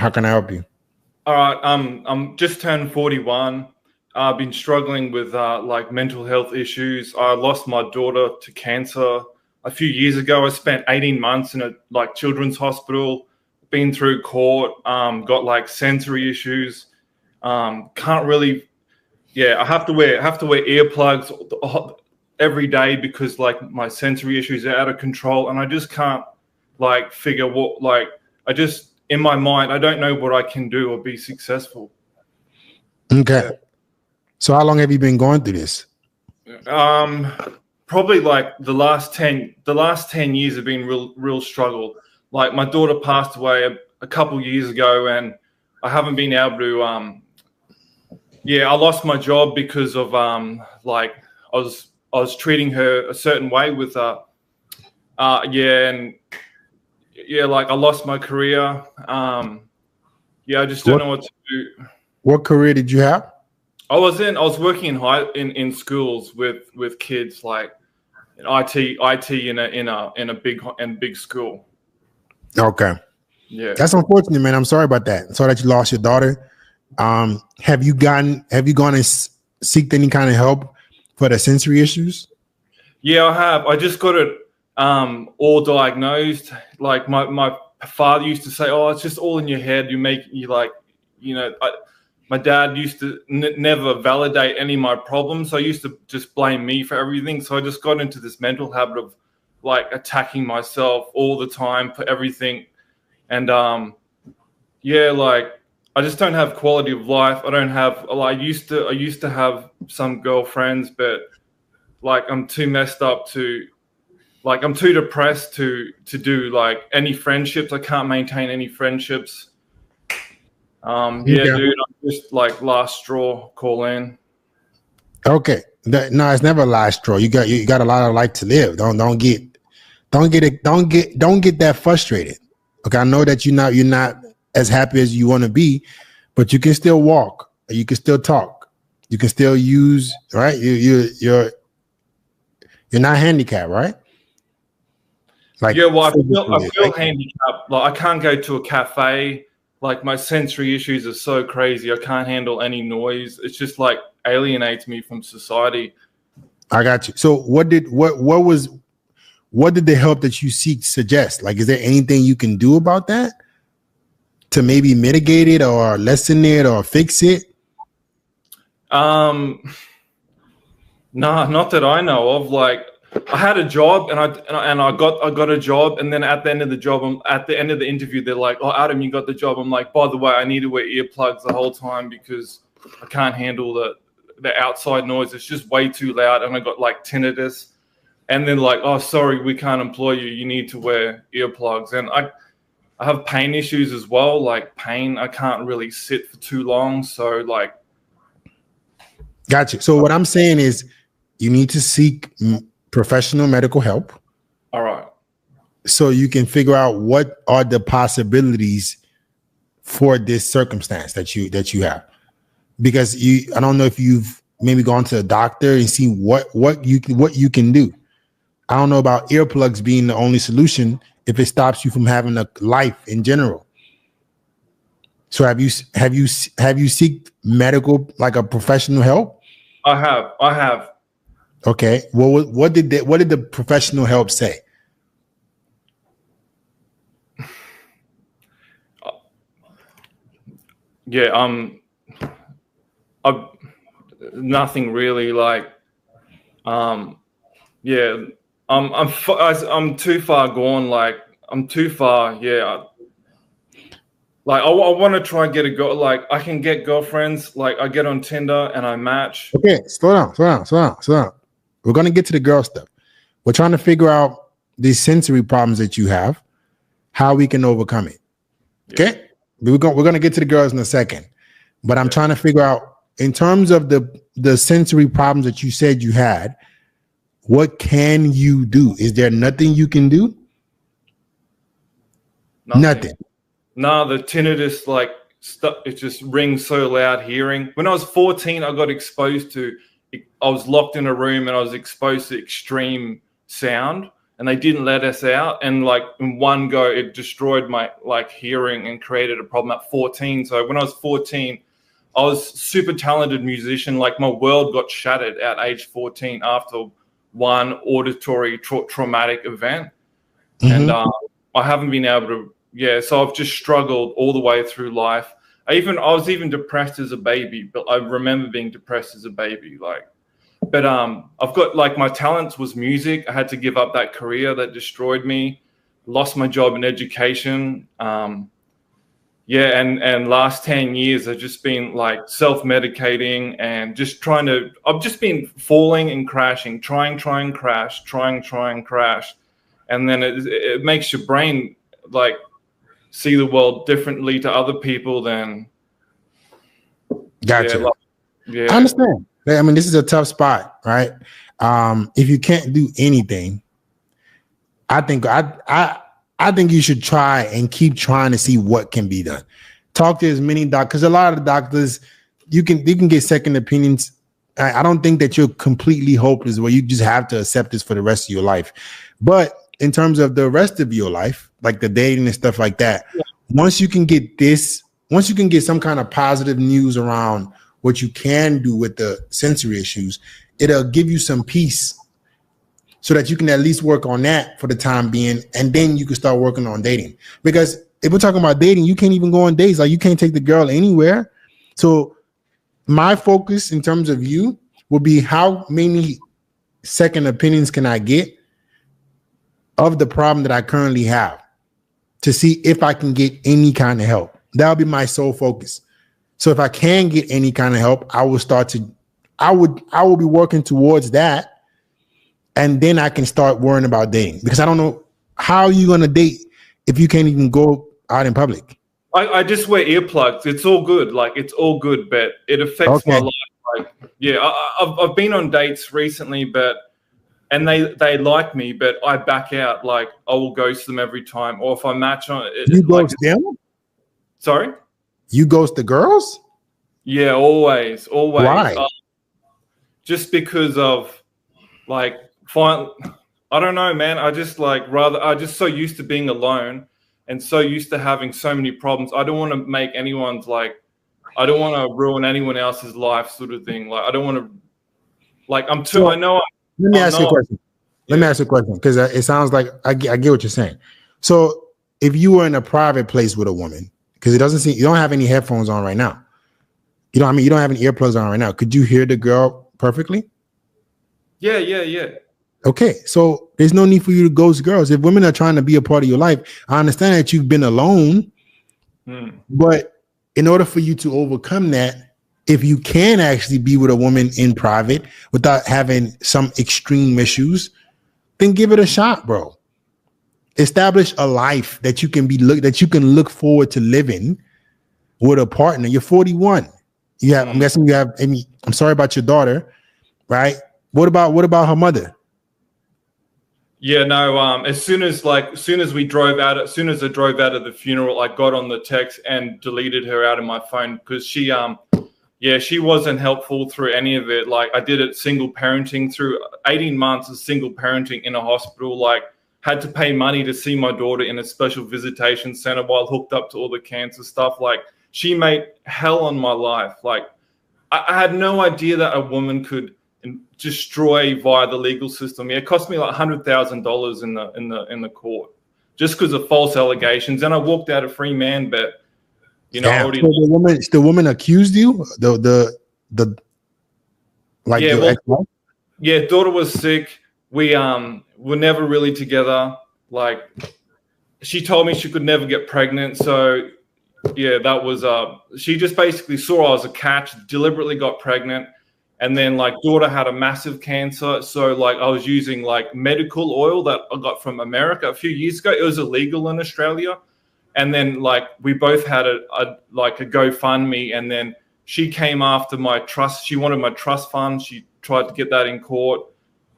How can I help you? All right. I'm just turned 41. I've been struggling with like mental health issues. I lost my daughter to cancer a few years ago. I spent 18 months in a like children's hospital, been through court, got like sensory issues. Can't really, yeah, I have to wear earplugs every day because like my sensory issues are out of control, and I just can't like figure what like I just in my mind I don't know what I can do or be successful. Okay. Yeah. So how long have you been going through this? Probably like the last 10 years have been real struggle. Like my daughter passed away a couple years ago, and I haven't been able to I lost my job because of like I was treating her a certain way with and yeah, like I lost my career. I just don't know what to do. What career did you have? I was working in schools with kids like in IT in a big school. Okay. Yeah. That's unfortunate, man. I'm sorry about that. Sorry that you lost your daughter. Have you gone and seeked any kind of help for the sensory issues? Yeah, I have. I just got it all diagnosed. Like my father used to say, "Oh, it's just all in your head. My dad used to never validate any of my problems. So I used to just blame me for everything. So I just got into this mental habit of like attacking myself all the time for everything. And like I just don't have quality of life. I don't have like I used to have some girlfriends, but like I'm too messed up to like I'm too depressed to do like any friendships. I can't maintain any friendships. Dude, I'm just like last straw call in. Okay. No, it's never a last straw. You got a lot of life to live. Don't get that frustrated. Okay, I know that you're not as happy as you want to be, but you can still walk. You can still talk. You can still use, right? You're not handicapped, right? Like well, I feel handicapped. Like I can't go to a cafe. Like my sensory issues are so crazy. I can't handle any noise. It's just like alienates me from society. I got you. So what did the help that you seek suggest? Like, is there anything you can do about that to maybe mitigate it or lessen it or fix it? Nah, not that I know of. Like I had a job and I got a job, and then at the end of the interview, they're like, "Oh, Adam, you got the job." I'm like, "By the way, I need to wear earplugs the whole time because I can't handle the outside noise. It's just way too loud, and I got like tinnitus." And then like, "Oh, sorry, we can't employ you. You need to wear earplugs." And I have pain issues as well. Like pain, I can't really sit for too long. So like, gotcha. So what I'm saying is, you need to seek professional medical help. All right. So you can figure out what are the possibilities for this circumstance that you have, because I don't know if you've maybe gone to a doctor and see what you can do. I don't know about earplugs being the only solution if it stops you from having a life in general. So have you seeked medical, like a professional help? I have. Okay. Well, what did the professional help say? Nothing really. Like, I'm too far gone. Like, I'm too far. Yeah. Like, I want to try and get a girl. Like, I can get girlfriends. Like, I get on Tinder and I match. Okay, slow down. We're gonna get to the girl stuff. We're trying to figure out these sensory problems that you have, how we can overcome it. Okay, we're gonna get to the girls in a second, but I'm trying to figure out in terms of the sensory problems that you said you had. What can you do? Is there nothing you can do? Nothing. No, the tinnitus, like, it just rings so loud hearing. When I was 14, I got exposed to, I was locked in a room and I was exposed to extreme sound. and they didn't let us out. And like in one go, it destroyed my like hearing and created a problem at 14. So when I was 14, I was super talented musician. Like my world got shattered at age 14 after one auditory traumatic event. And I haven't been able to, so I've just struggled all the way through life. I was even depressed as a baby, but I remember being depressed as a baby. But I've got like my talents was music. I had to give up that career that destroyed me, lost my job in education. And last 10 years I've just been like self-medicating and just I've just been falling and crashing, trying, crash. And then it makes your brain like see the world differently to other people than. Gotcha. I understand. I mean, this is a tough spot, right? If you can't do anything, I think you should try and keep trying to see what can be done. Talk to as many doctors, because a lot of the doctors, you can get second opinions. I don't think that you're completely hopeless where you just have to accept this for the rest of your life. But in terms of the rest of your life, like the dating and stuff like that, once you can get some kind of positive news around what you can do with the sensory issues, it'll give you some peace so that you can at least work on that for the time being. And then you can start working on dating. Because if we're talking about dating, you can't even go on dates. Like you can't take the girl anywhere. So my focus in terms of you will be how many second opinions can I get of the problem that I currently have to see if I can get any kind of help. That'll be my sole focus. So if I can get any kind of help, I will be working towards that. And then I can start worrying about dating, because I don't know how you're going to date if you can't even go out in public. I just wear earplugs. It's all good. Like it's all good, but it affects my life. Like, I've been on dates recently, and they like me, but I back out. Like I will ghost them every time, or if I match on it, you ghost them. Sorry, you ghost the girls? Yeah, always. Why? Just because of like, I don't know, man. I just so used to being alone and so used to having so many problems. I don't want to make anyone's I don't want to ruin anyone else's life, sort of thing. Like I don't want to. I know. Let me ask you a question. Let me ask you a question, because it sounds like I get what you're saying. So if you were in a private place with a woman, because it doesn't seem you don't have any headphones on right now. You know what I mean? You don't have any earplugs on right now. Could you hear the girl perfectly? Yeah. Okay, so there's no need for you to ghost girls. If women are trying to be a part of your life, I understand that you've been alone, but in order for you to overcome that, if you can actually be with a woman in private without having some extreme issues, then give it a shot, bro. Establish a life that you can look forward to living with a partner. You're 41. I'm guessing you have any. I'm sorry about your daughter, right? What about her mother? Yeah, no. As soon as I drove out of the funeral, I got on the text and deleted her out of my phone, because she wasn't helpful through any of it. Like I did it single parenting through 18 months of single parenting in a hospital. Like had to pay money to see my daughter in a special visitation center while hooked up to all the cancer stuff. Like she made hell on my life. Like I had no idea that a woman could destroy via the legal system. Yeah, it cost me like $100,000 in the court just because of false allegations. And I walked out a free man, but so the woman accused you. Daughter was sick. We were never really together. Like she told me she could never get pregnant. So yeah, that was she just basically saw I was a catch, deliberately got pregnant. And then like daughter had a massive cancer. So like I was using like medical oil that I got from America a few years ago. It was illegal in Australia. And then like we both had a GoFundMe, and then she came after my trust. She wanted my trust fund. She tried to get that in court.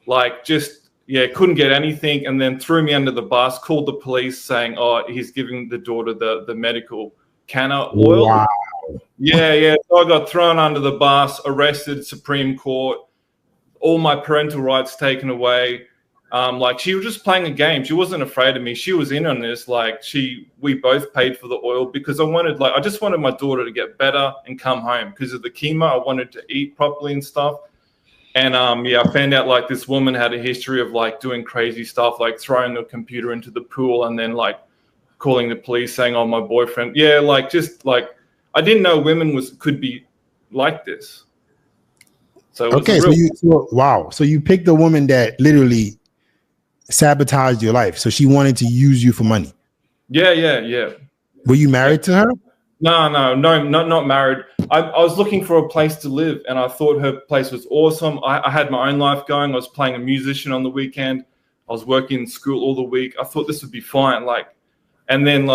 Like couldn't get anything, and then threw me under the bus, called the police saying, oh, he's giving the daughter the medical canna oil. Wow. Yeah. So I got thrown under the bus, arrested, Supreme Court, all my parental rights taken away. Like she was just playing a game. She wasn't afraid of me. She was in on this. Like we both paid for the oil because I just wanted my daughter to get better and come home because of the chemo. I wanted to eat properly and stuff. And I found out like this woman had a history of like doing crazy stuff, like throwing the computer into the pool and then like calling the police saying, "Oh, my boyfriend." Yeah, like just like I didn't know women could be like this. So it was wow. So you picked a woman that literally sabotaged your life. So she wanted to use you for money. Yeah. Were you married to her? No, not married. I was looking for a place to live, and I thought her place was awesome. I had my own life going. I was playing a musician on the weekend. I was working in school all the week. I thought this would be fine. Like, and then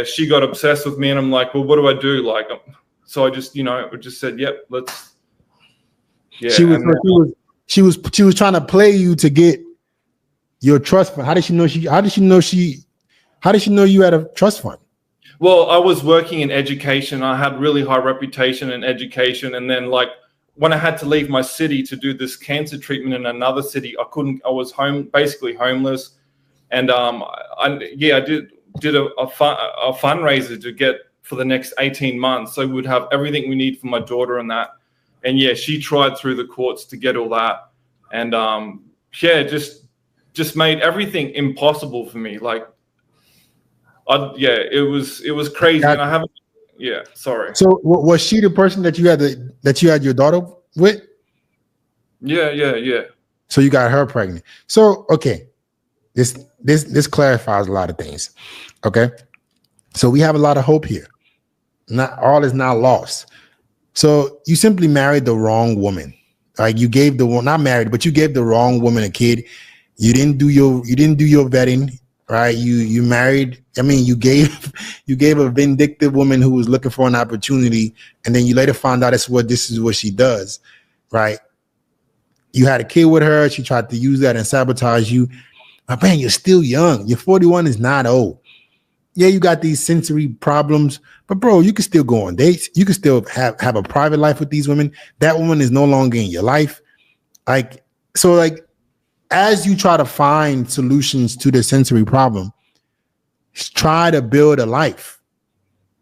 she got obsessed with me, and I'm like, well, what do I do? Like, so I just said, yep, let's. Yeah. She was trying to play you to get your trust fund. How did she know you had a trust fund? Well, I was working in education. I had really high reputation in education. And then like when I had to leave my city to do this cancer treatment in another city, I was basically homeless. And I did a fundraiser to get for the next 18 months. So we would have everything we need for my daughter and that. And yeah, she tried through the courts to get all that. And just made everything impossible for me. Like, it was crazy, and I haven't. Yeah, sorry. So was she the person that you had your daughter with? Yeah. So you got her pregnant. So okay, this clarifies a lot of things. Okay, so we have a lot of hope here. Not all is not lost. So you simply married the wrong woman. Like you gave not married, but you gave the wrong woman a kid. You didn't do your vetting. Right, you married. I mean, you gave a vindictive woman who was looking for an opportunity, and then you later found out this is what she does. Right, you had a kid with her. She tried to use that and sabotage you. But man, you're still young. You're 41 is not old. Yeah, you got these sensory problems, but bro, you can still go on dates. You can still have a private life with these women. That woman is no longer in your life. As you try to find solutions to the sensory problem, try to build a life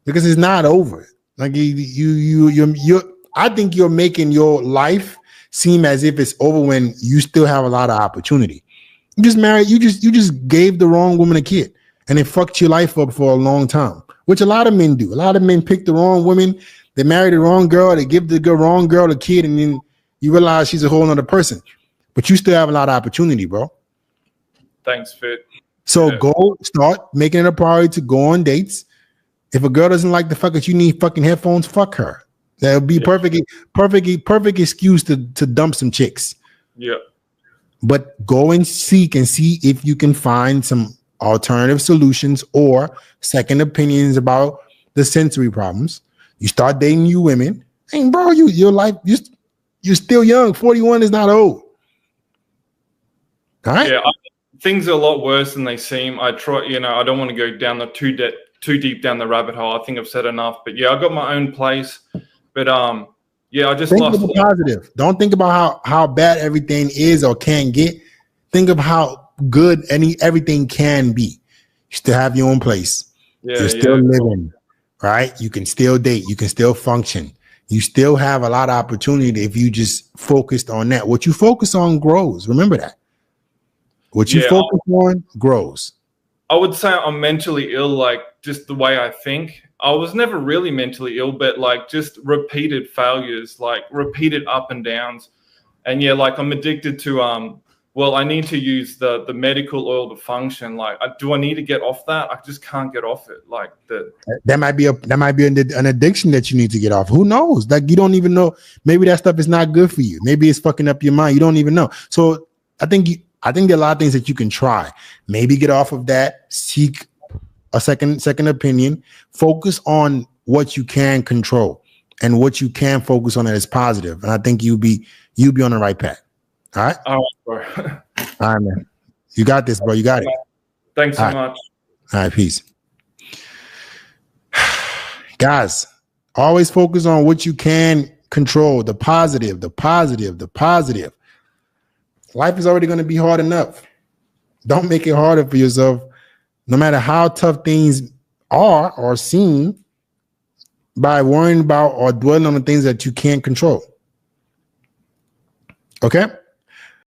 because it's not over. Like I think you're making your life seem as if it's over when you still have a lot of opportunity. You just married. You just gave the wrong woman a kid, and it fucked your life up for a long time. Which a lot of men do. A lot of men pick the wrong woman. They marry the wrong girl. They give the wrong girl a kid, and then you realize she's a whole other person. But you still have a lot of opportunity, bro. Thanks, Fit. So go start making it a priority to go on dates. If a girl doesn't like the fuck that you need fucking headphones, fuck her. That would be perfect excuse to dump some chicks. Yeah. But go and seek and see if you can find some alternative solutions or second opinions about the sensory problems. You start dating new women. And bro, your life, you're still young. 41 is not old. All right. Yeah, things are a lot worse than they seem. I try, I don't want to go down too deep down the rabbit hole. I think I've said enough. But yeah, I got my own place. But I just think lost. Of the positive. Don't think about how bad everything is or can get. Think of how good everything can be. You still have your own place. Yeah, you're still living, right? You can still date. You can still function. You still have a lot of opportunity if you just focused on that. What you focus on grows. Remember that. What you focus on grows. I would say I'm mentally ill, like just the way I think. I was never really mentally ill, but like just repeated failures, like repeated up and downs. And yeah, like I'm addicted to, I need to use the medical oil to function. Like, do I need to get off that? I just can't get off it. Like that might be an addiction that you need to get off. Who knows? Like you don't even know. Maybe that stuff is not good for you. Maybe it's fucking up your mind. You don't even know. So I think there are a lot of things that you can try. Maybe get off of that. Seek a second opinion. Focus on what you can control and what you can focus on that is positive. And I think you'll be on the right path. All right. All right, bro. All right, man. You got this, bro. You got it. Thanks so much. All right, peace. Guys, always focus on what you can control. The positive. Life is already going to be hard enough. Don't make it harder for yourself, no matter how tough things are or seem, by worrying about or dwelling on the things that you can't control. Okay?